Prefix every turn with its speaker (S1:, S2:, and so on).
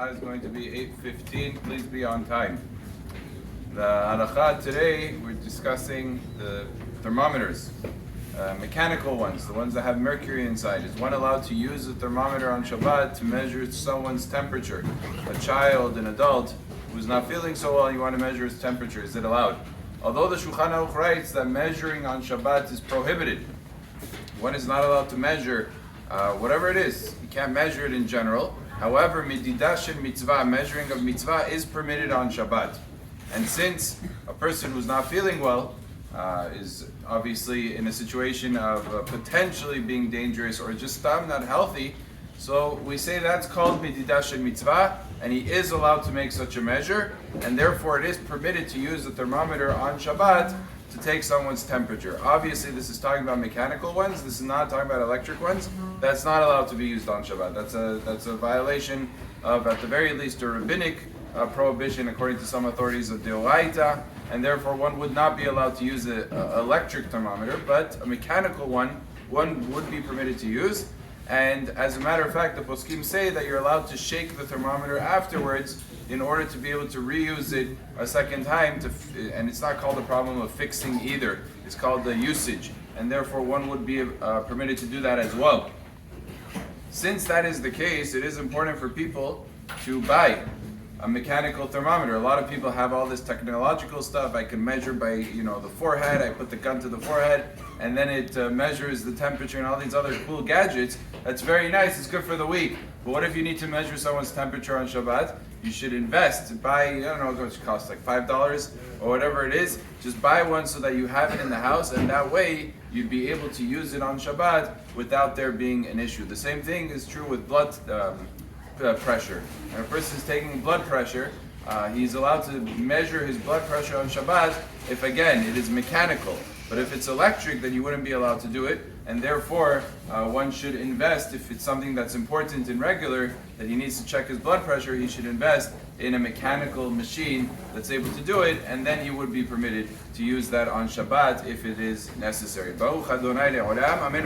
S1: Is going to be 8:15. Please be on time. The Halacha today, we're discussing the thermometers, mechanical ones, the ones that have mercury inside. Is one allowed to use a thermometer on Shabbat to measure someone's temperature? A child, an adult who's not feeling so well, you want to measure his temperature. Is it allowed? Although the Shulchan Aruch writes that measuring on Shabbat is prohibited, one is not allowed to measure whatever it is. You can't measure it in general. However, mididah mitzvah, measuring of mitzvah, is permitted on Shabbat. And since a person who's not feeling well is obviously in a situation of potentially being dangerous or just not healthy, so we say that's called mididah mitzvah, and he is allowed to make such a measure, and therefore it is permitted to use the thermometer on Shabbat to take someone's temperature. Obviously, this is talking about mechanical ones. This is not talking about electric ones. That's not allowed to be used on Shabbat. That's a violation of, at the very least, a rabbinic prohibition, according to some authorities of Deoraita, and therefore one would not be allowed to use an electric thermometer, but a mechanical one would be permitted to use. And as a matter of fact, the poskim say that you're allowed to shake the thermometer afterwards in order to be able to reuse it a second time, and it's not called the problem of fixing either. It's called the usage, and therefore one would be permitted to do that as well. Since that is the case, it is important for people to buy a mechanical thermometer. A lot of people have all this technological stuff. I can measure by the forehead. I put the gun to the forehead, and then it measures the temperature and all these other cool gadgets. That's very nice. It's good for the week. But what if you need to measure someone's temperature on Shabbat? You should invest. Buy, I don't know what it costs, like $5 or whatever it is. Just buy one so that you have it in the house, and that way you'd be able to use it on Shabbat without there being an issue. The same thing is true with blood pressure. When a person is taking blood pressure, he's allowed to measure his blood pressure on Shabbat if, again, it is mechanical. But if it's electric, then you wouldn't be allowed to do it, and therefore one should invest. If it's something that's important and regular, that he needs to check his blood pressure, he should invest in a mechanical machine that's able to do it, and then he would be permitted to use that on Shabbat if it is necessary. Baruch Adonai Le'olam. Amen.